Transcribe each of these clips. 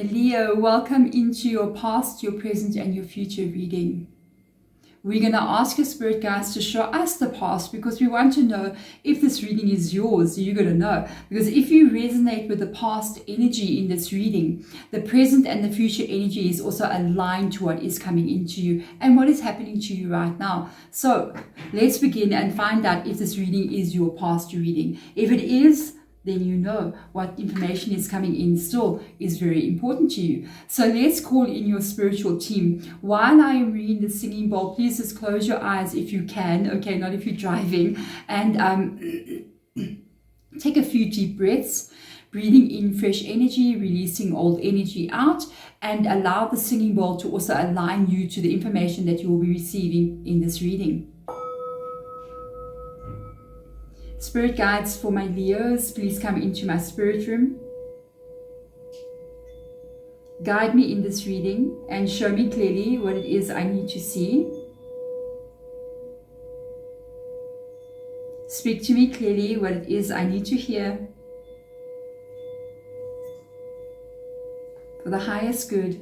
Leo, welcome into your past, your present, and your future reading. We're going to ask your spirit guides to show us the past because we want to know if this reading is yours. You're going to know. Because if you resonate with the past energy in this reading, the present and the future energy is also aligned to what is coming into you and what is happening to you right now. So let's begin and find out if this reading is your past reading. If it is, then you know what information is coming in still is very important to you. So let's call in your spiritual team. While I am reading the singing bowl, please just close your eyes if you can, okay, not if you're driving, and take a few deep breaths, breathing in fresh energy, releasing old energy out, and allow the singing bowl to also align you to the information that you will be receiving in this reading. Spirit guides for my Leos, please come into my spirit room. Guide me in this reading and show me clearly what it is I need to see. Speak to me clearly what it is I need to hear. For the highest good,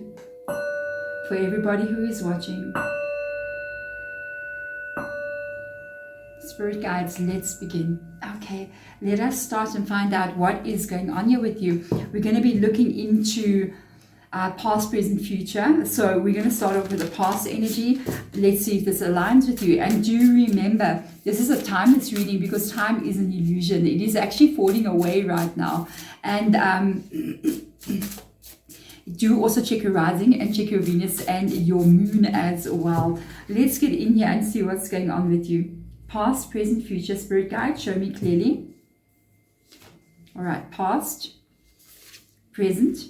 for everybody who is watching. Spirit guides, let's begin. Okay, let us start and find out what is going on here with you. We're going to be looking into past, present, future. So we're going to start off with the past energy. Let's see if this aligns with you. And do remember, this is a timeless reading because time is an illusion. It is actually falling away right now. And do also check your rising and check your Venus and your moon as well. Let's get in here and see what's going on with you. Past, present, future, spirit guide, show me clearly. All right, past, present,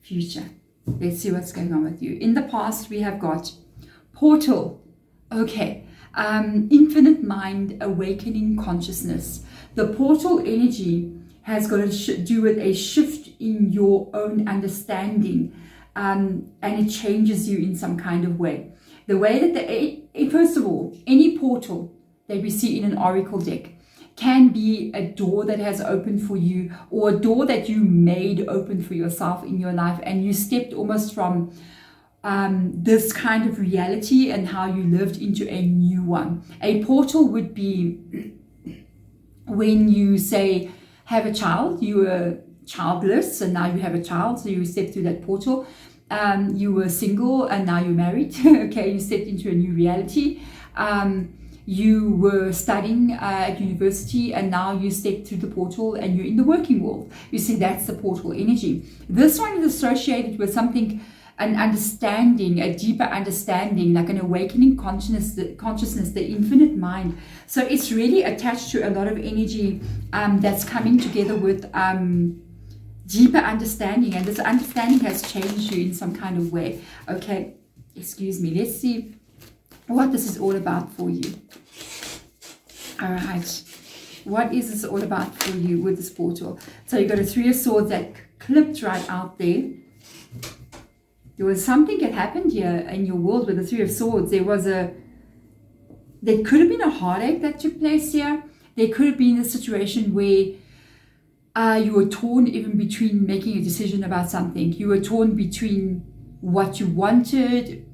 future. Let's see what's going on with you. In the past, we have got portal. Okay, infinite mind, awakening consciousness. The portal energy has got to do with a shift in your own understanding, and it changes you in some kind of way. The way that first of all, any portal that we see in an oracle deck can be a door that has opened for you, or a door that you made open for yourself in your life, and you stepped almost from this kind of reality and how you lived into a new one. A portal would be when you say have a child, you were childless and now you have a child, so you step through that portal. You were single and now you're married. Okay, you stepped into a new reality. You were studying at university and now you stepped through the portal and you're in the working world. You see, that's the portal energy. This one is associated with something, an understanding, a deeper understanding, like an awakening consciousness, the infinite mind. So it's really attached to a lot of energy that's coming together with deeper understanding, and this understanding has changed you in some kind of way. Okay, excuse me, let's see what this is all about for you. All right, what is this all about for you with this portal? So you got a Three of Swords that clipped right out there. There was something that happened here in your world with the Three of Swords. There could have been a heartache that took place here. There could have been a situation where you were torn even between making a decision about something. You were torn between what you wanted,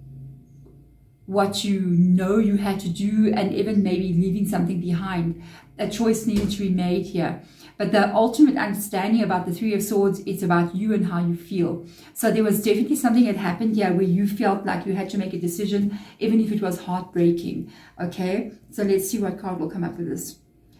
what you know you had to do, and even maybe leaving something behind. A choice needed to be made here. But the ultimate understanding about the Three of Swords, it's about you and how you feel. So there was definitely something that happened here where you felt like you had to make a decision, even if it was heartbreaking. Okay, so let's see what card will come up with this.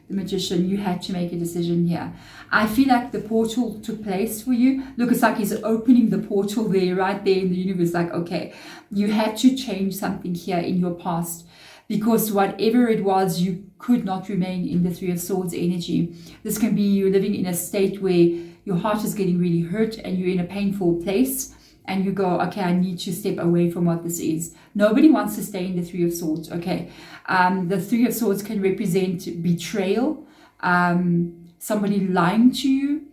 The Magician, you had to make a decision here. I feel like the portal took place for you. Look, it's like he's opening the portal there, right there in the universe. Like, okay, you had to change something here in your past, because whatever it was, you could not remain in the Three of Swords energy. This can be you living in a state where your heart is getting really hurt and you're in a painful place, and you go, okay, I need to step away from what this is. Nobody wants to stay in the Three of Swords, okay? The Three of Swords can represent betrayal, somebody lying to you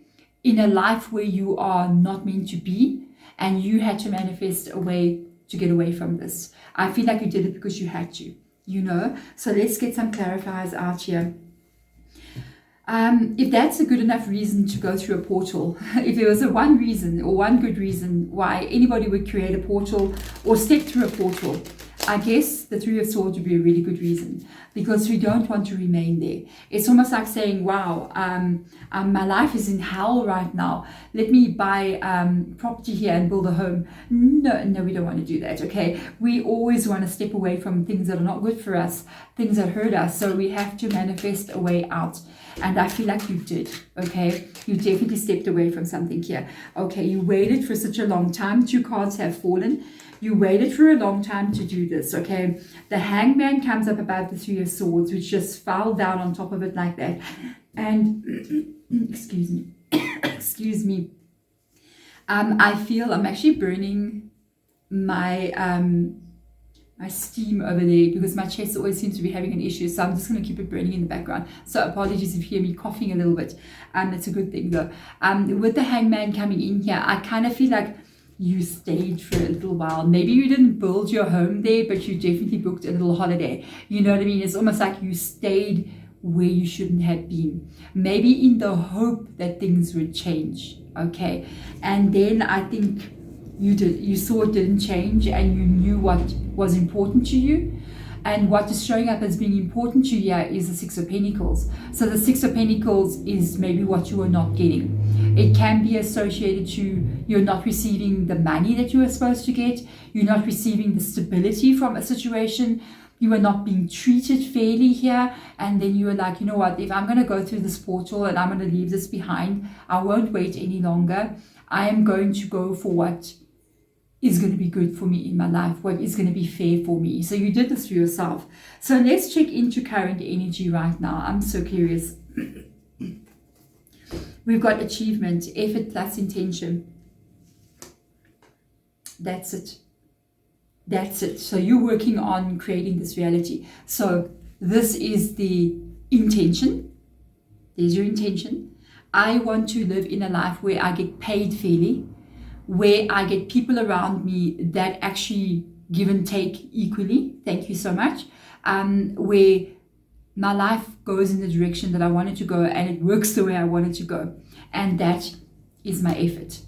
in a life where you are not meant to be, and you had to manifest a way to get away from this. I feel like you did it because you had to, you know? So let's get some clarifiers out here. If that's a good enough reason to go through a portal, if there was a one reason or one good reason why anybody would create a portal or step through a portal, I guess the Three of Swords would be a really good reason, because we don't want to remain there. It's almost like saying, wow, my life is in hell right now. Let me buy property here and build a home. No, we don't want to do that, okay? We always want to step away from things that are not good for us, things that hurt us. So we have to manifest a way out. And I feel like you did, okay? You definitely stepped away from something here. Okay, you waited for such a long time. 2 cards have fallen. You waited for a long time to do this, okay? The Hangman comes up above the Three of Swords, which just fell down on top of it like that. And, excuse me, excuse me. I feel I'm actually burning my my steam over there, because my chest always seems to be having an issue, so I'm just going to keep it burning in the background. So apologies if you hear me coughing a little bit. It's a good thing though. With the Hangman coming in here, I kind of feel like you stayed for a little while. Maybe you didn't build your home there, but you definitely booked a little holiday. You know what I mean? It's almost like you stayed where you shouldn't have been. Maybe in the hope that things would change, okay? And then I think you saw it didn't change, and you knew what was important to you. And what is showing up as being important to you is the Six of Pentacles. So the Six of Pentacles is maybe what you are not getting. It can be associated to you're not receiving the money that you were supposed to get. You're not receiving the stability from a situation. You are not being treated fairly here. And then you were like, you know what, if I'm going to go through this portal and I'm going to leave this behind, I won't wait any longer. I am going to go for what is going to be good for me in my life, what is going to be fair for me. So you did this for yourself. So let's check into current energy right now. I'm so curious. We've got achievement, effort plus intention. That's it. That's it. So you're working on creating this reality. So this is the intention. There's your intention. I want to live in a life where I get paid fairly, where I get people around me that actually give and take equally. Thank you so much. Where my life goes in the direction that I want it to go, and it works the way I want it to go. And that is my effort.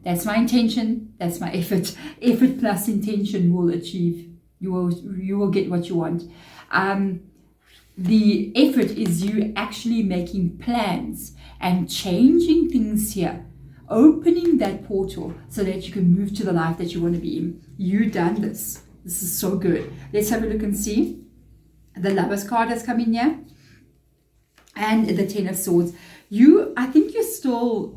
That's my intention. That's my effort. Effort plus intention will achieve. You will get what you want. The effort is you actually making plans and changing things here, opening that portal so that you can move to the life that you want to be in. You done this. This is so good. Let's have a look and see. The Lovers card has come in here, and the Ten of Swords. I think you're still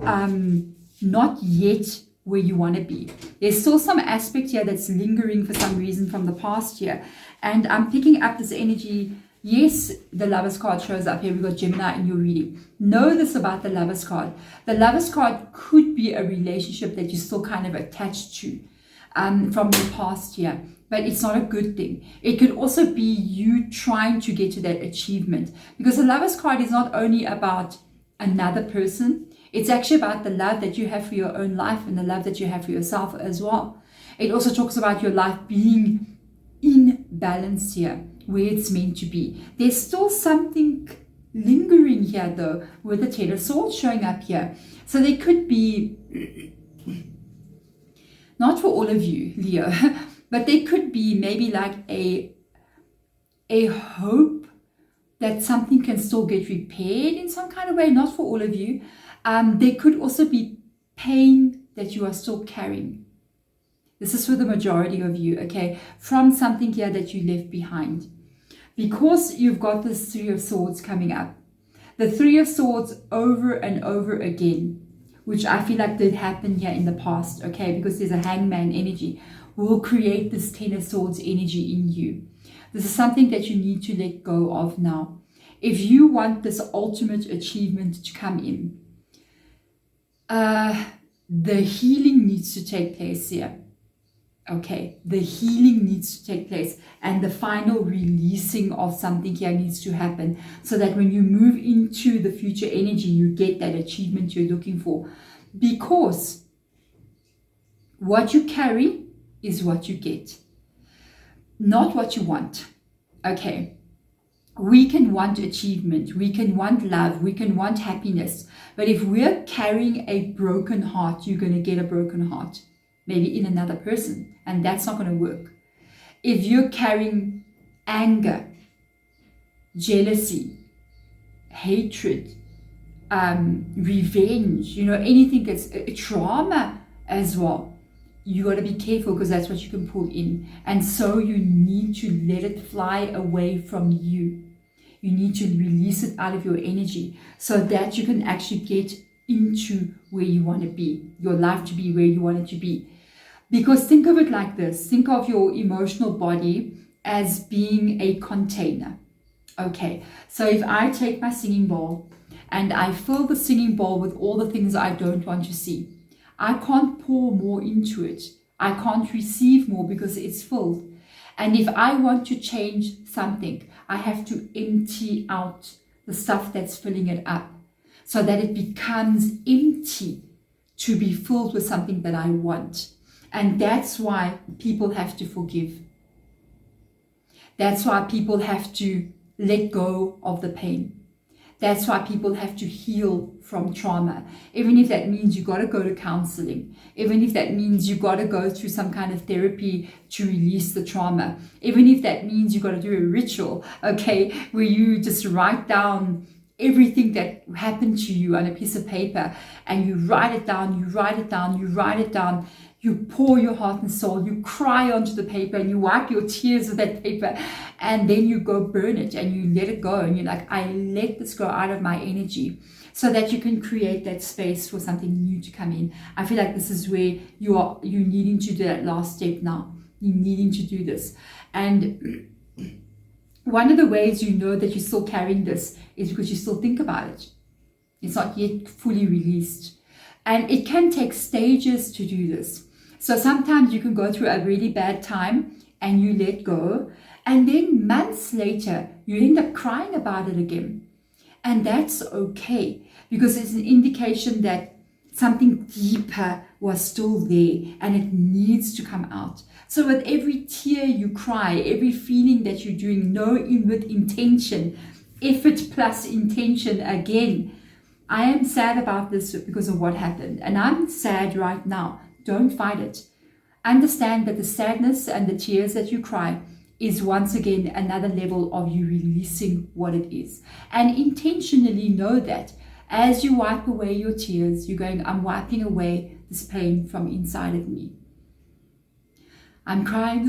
not yet where you want to be. There's still some aspect here that's lingering for some reason from the past year, and I'm picking up this energy. Yes, the Lovers card shows up here. We've got Gemini in your reading. Know this about the Lovers card. The Lovers card could be a relationship that you're still kind of attached to from the past year, but it's not a good thing. It could also be you trying to get to that achievement, because the Lovers card is not only about another person, it's actually about the love that you have for your own life and the love that you have for yourself as well. It also talks about your life being in balance here, where it's meant to be. There's still something lingering here though, with the Ten of Swords showing up here. So there could be, not for all of you, Leo, but there could be maybe like a hope that something can still get repaired in some kind of way, not for all of you. There could also be pain that you are still carrying. This is for the majority of you, okay, from something here that you left behind. Because you've got this Three of Swords coming up. The Three of Swords over and over again, which I feel like did happen here in the past, okay, because there's a Hangman energy, will create this Ten of Swords energy in you. This is something that you need to let go of now. If you want this ultimate achievement to come in, the healing needs to take place here. Okay, the healing needs to take place, and the final releasing of something here needs to happen, so that when you move into the future energy, you get that achievement you're looking for. Because what you carry is what you get, not what you want. Okay, We can want achievement, we can want love, we can want happiness. But if we're carrying a broken heart, you're going to get a broken heart, maybe in another person, and that's not going to work. If you're carrying anger, jealousy, hatred, revenge, anything that's trauma as well, you got to be careful, because that's what you can pull in. And so you need to let it fly away from you. You need to release it out of your energy so that you can actually get into where you want to be, your life to be where you want it to be. Because think of it like this. Think of your emotional body as being a container. Okay, so if I take my singing bowl and I fill the singing bowl with all the things I don't want to see, I can't pour more into it. I can't receive more because it's filled. And if I want to change something, I have to empty out the stuff that's filling it up so that it becomes empty to be filled with something that I want. And that's why people have to forgive. That's why people have to let go of the pain. That's why people have to heal from trauma. Even if that means you got to go to counseling. Even if that means you got to go through some kind of therapy to release the trauma. Even if that means you got to do a ritual, okay, where you just write down everything that happened to you on a piece of paper, and you write it down, you write it down, you write it down. You pour your heart and soul, you cry onto the paper, and you wipe your tears with that paper, and then you go burn it and you let it go, and you're like, I let this go out of my energy, so that you can create that space for something new to come in. I feel like this is where you're needing to do that last step now. You're needing to do this. And one of the ways you know that you're still carrying this is because you still think about it. It's not yet fully released. And it can take stages to do this. So sometimes you can go through a really bad time and you let go. And then months later, you end up crying about it again. And that's okay, because it's an indication that something deeper was still there and it needs to come out. So with every tear you cry, every feeling that you're doing, know with intention, effort plus intention again. I am sad about this because of what happened, and I'm sad right now. Don't fight it. Understand that the sadness and the tears that you cry is once again another level of you releasing what it is. And intentionally know that as you wipe away your tears, you're going, I'm wiping away this pain from inside of me. I'm crying,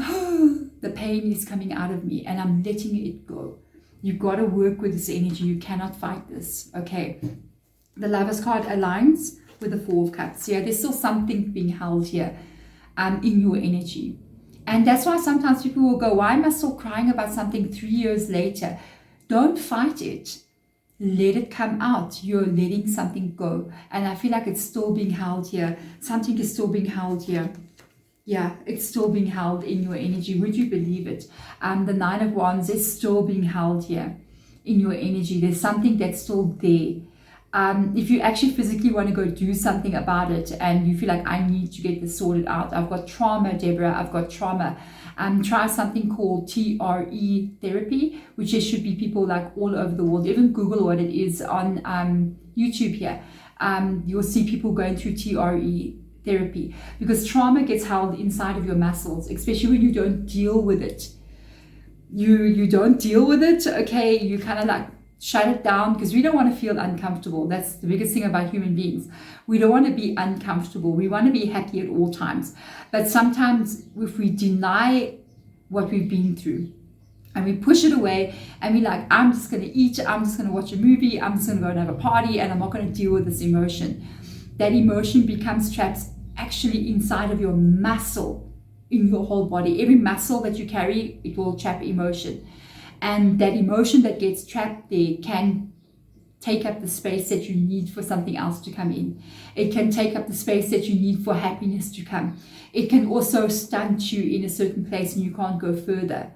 the pain is coming out of me, and I'm letting it go. You've got to work with this energy. You cannot fight this, okay? The Lover's card aligns with the Four of Cups. Yeah, there's still something being held here in your energy. And that's why sometimes people will go, why am I still crying about something 3 years later? Don't fight it. Let it come out. You're letting something go. And I feel like it's still being held here. Something is still being held here. Yeah, it's still being held in your energy. Would you believe it? The Nine of Wands is still being held here in your energy. There's something that's still there. If you actually physically want to go do something about it and you feel like I need to get this sorted out, I've got trauma, Deborah, I've got trauma. Try something called TRE therapy, which there should be people like all over the world. Even Google what it is on YouTube here. You'll see people going through TRE therapy, because trauma gets held inside of your muscles, especially when you don't deal with it. You don't deal with it, okay? You kind of like shut it down, because we don't want to feel uncomfortable. That's the biggest thing about human beings. We don't want to be uncomfortable. We want to be happy at all times. But sometimes if we deny what we've been through and we push it away and we're like, I'm just going to eat, I'm just going to watch a movie, I'm just going to go and have a party, and I'm not going to deal with this emotion. That emotion becomes trapped actually inside of your muscle, in your whole body. Every muscle that you carry, it will trap emotion. And that emotion that gets trapped there can take up the space that you need for something else to come in. It can take up the space that you need for happiness to come. It can also stunt you in a certain place and you can't go further.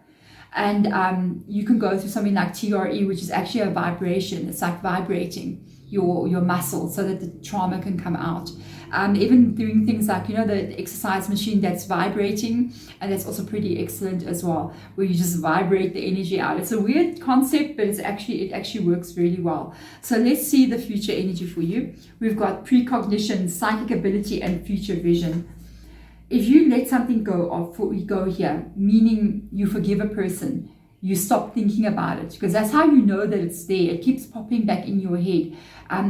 And you can go through something like TRE, which is actually a vibration. It's like vibrating your muscles so that the trauma can come out. Even doing things like, you know, the exercise machine that's vibrating, and that's also pretty excellent as well, where you just vibrate the energy out. It's a weird concept, but it actually works really well. So let's see the future energy for you. We've got precognition, psychic ability, and future vision. If you let something go here, meaning you forgive a person, you stop thinking about it, because that's how you know that it's there. It keeps popping back in your head.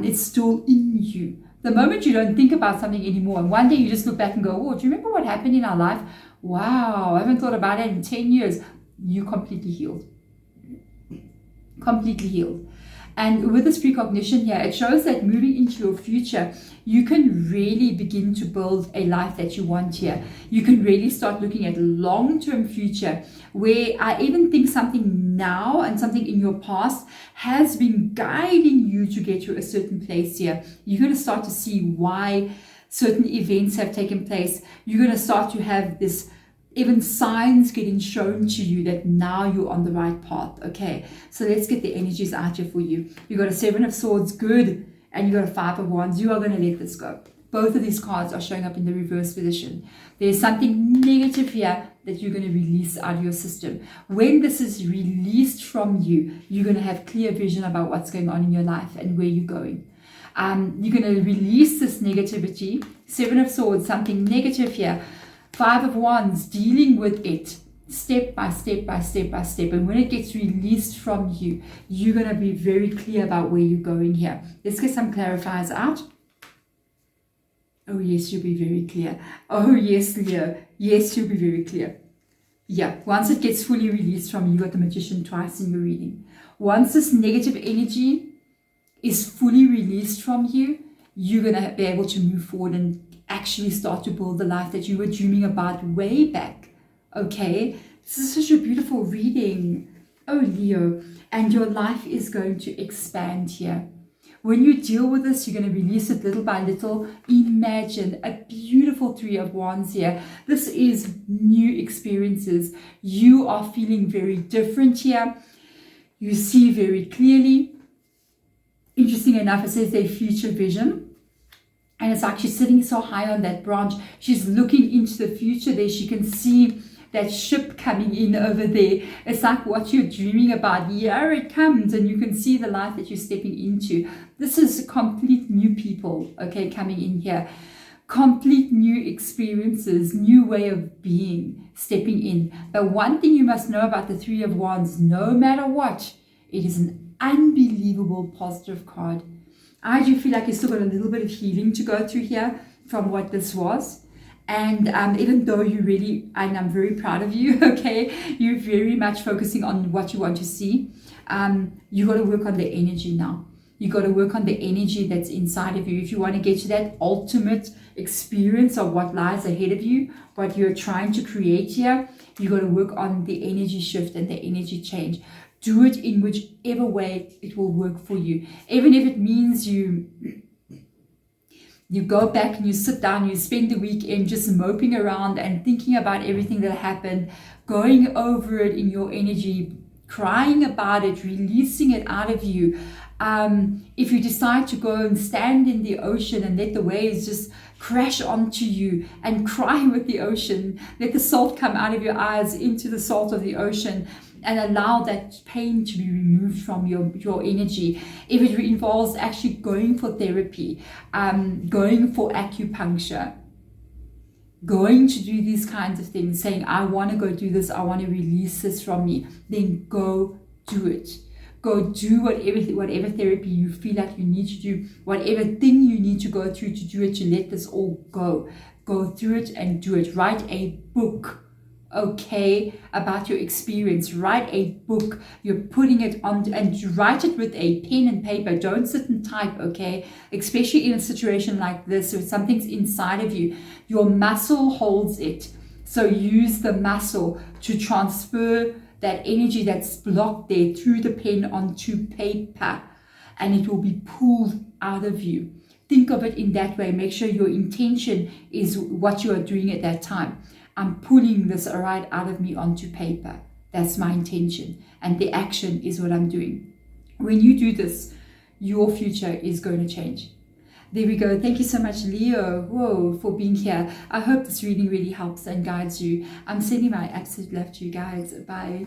It's still in you. The moment you don't think about something anymore, and one day you just look back and go, oh, do you remember what happened in our life? Wow, I haven't thought about it in 10 years. You completely healed. Completely healed. And with this precognition here, it shows that moving into your future, you can really begin to build a life that you want here. You can really start looking at long-term future, where I even think something now and something in your past has been guiding you to get to a certain place here. You're going to start to see why certain events have taken place. You're going to start to have this, even signs getting shown to you that now you're on the right path. Okay, so let's get the energies out here for you. You got a 7 of Swords, good, and you got a 5 of Wands. You are going to let this go. Both of these cards are showing up in the reverse position. There's something negative here that you're going to release out of your system. When this is released from you, you're going to have clear vision about what's going on in your life and where you're going. You're going to release this negativity. 7 of Swords, something negative here. 5 of Wands, dealing with it step by step by step by step. And when it gets released from you, you're going to be very clear about where you're going here. Let's get some clarifiers out. Oh, yes, you'll be very clear. Oh, yes, Leo. Yes, you'll be very clear. Yeah, once it gets fully released from you, you got the Magician twice in your reading. Once this negative energy is fully released from you, you're going to be able to move forward and actually start to build the life that you were dreaming about way back. Okay, this is such a beautiful reading. Oh, Leo, and your life is going to expand here. When you deal with this, you're going to release it little by little. Imagine a beautiful 3 of Wands here. This is new experiences. You are feeling very different here. You see very clearly. Interesting enough, it says their future vision. And it's like she's sitting so high on that branch. She's looking into the future there. She can see that ship coming in over there. It's like what you're dreaming about. Here it comes, and you can see the life that you're stepping into. This is complete new people, okay, coming in here. Complete new experiences, new way of being, stepping in. But one thing you must know about the 3 of Wands, no matter what, it is an unbelievable positive card. I do feel like you still got a little bit of healing to go through here from what this was. And even though you really, and I'm very proud of you, okay, you're very much focusing on what you want to see. You got to work on the energy now. You got to work on the energy that's inside of you. If you want to get to that ultimate experience of what lies ahead of you, what you're trying to create here, you got to work on the energy shift and the energy change. Do it in whichever way it will work for you. Even if it means you go back and you sit down, you spend the weekend just moping around and thinking about everything that happened, going over it in your energy, crying about it, releasing it out of you. If you decide to go and stand in the ocean and let the waves just crash onto you and cry with the ocean, let the salt come out of your eyes into the salt of the ocean, and allow that pain to be removed from your energy. If it involves actually going for therapy, going for acupuncture, going to do these kinds of things, saying, I want to go do this, I want to release this from me, then go do it. Go do whatever therapy you feel like you need to do, whatever thing you need to go through to do it, to let this all go. Go through it and do it. Write a book, okay, about your experience. Write a book. You're putting it on, and write it with a pen and paper. Don't sit and type, okay? Especially in a situation like this, if something's inside of you, your muscle holds it. So use the muscle to transfer that energy that's blocked there through the pen onto paper, and it will be pulled out of you. Think of it in that way. Make sure your intention is what you are doing at that time. I'm pulling this right out of me onto paper. That's my intention. And the action is what I'm doing. When you do this, your future is going to change. There we go. Thank you so much, Leo, whoa, for being here. I hope this reading really helps and guides you. I'm sending my absolute love to you guys. Bye.